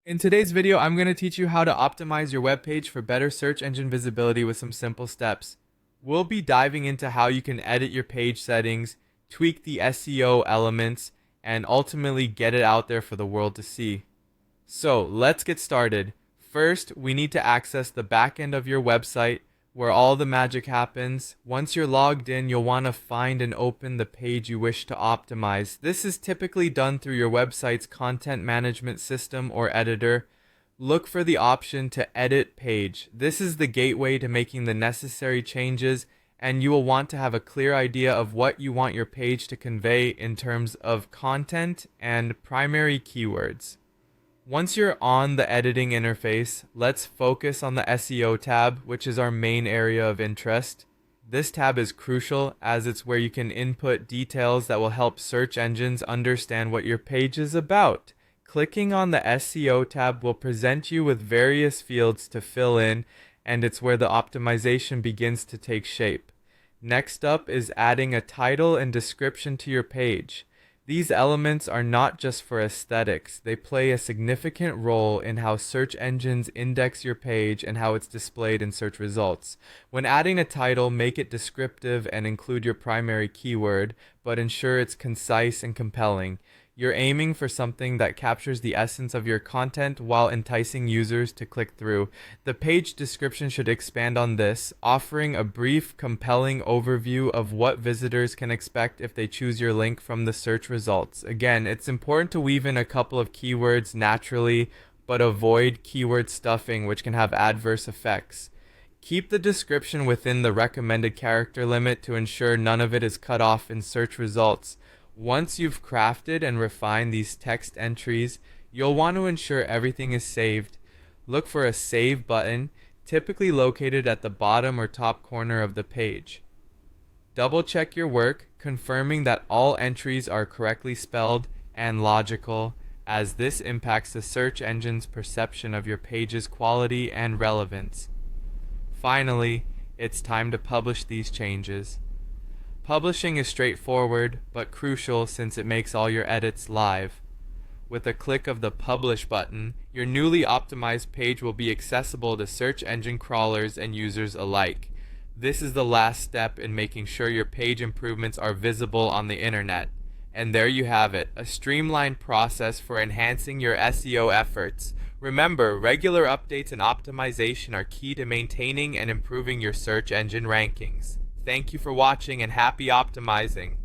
In today's video, I'm going to teach you how to optimize your web page for better search engine visibility with some simple steps. We'll be diving into how you can edit your page settings, tweak the SEO elements, and ultimately get it out there for the world to see. So let's get started. First, we need to access the back end of your website where all the magic happens. Once you're logged in, you'll want to find and open the page you wish to optimize. This is typically done through your website's content management system or editor. Look for the option to edit page. This is the gateway to making the necessary changes, and you will want to have a clear idea of what you want your page to convey in terms of content and primary keywords. Once you're on the editing interface, let's focus on the SEO tab, which is our main area of interest. This tab is crucial as it's where you can input details that will help search engines understand what your page is about. Clicking on the SEO tab will present you with various fields to fill in, and it's where the optimization begins to take shape. Next up is adding a title and description to your page. These elements are not just for aesthetics, they play a significant role in how search engines index your page and how it's displayed in search results. When adding a title, make it descriptive and include your primary keyword, but ensure it's concise and compelling. You're aiming for something that captures the essence of your content while enticing users to click through. The page description should expand on this, offering a brief, compelling overview of what visitors can expect if they choose your link from the search results. Again, it's important to weave in a couple of keywords naturally, but avoid keyword stuffing, which can have adverse effects. Keep the description within the recommended character limit to ensure none of it is cut off in search results. Once you've crafted and refined these text entries, you'll want to ensure everything is saved. Look for a Save button, typically located at the bottom or top corner of the page. Double check your work, confirming that all entries are correctly spelled and logical, as this impacts the search engine's perception of your page's quality and relevance. Finally, it's time to publish these changes. Publishing is straightforward, but crucial since it makes all your edits live. With a click of the Publish button, your newly optimized page will be accessible to search engine crawlers and users alike. This is the last step in making sure your page improvements are visible on the internet. And there you have it, a streamlined process for enhancing your SEO efforts. Remember, regular updates and optimization are key to maintaining and improving your search engine rankings. Thank you for watching and happy optimizing.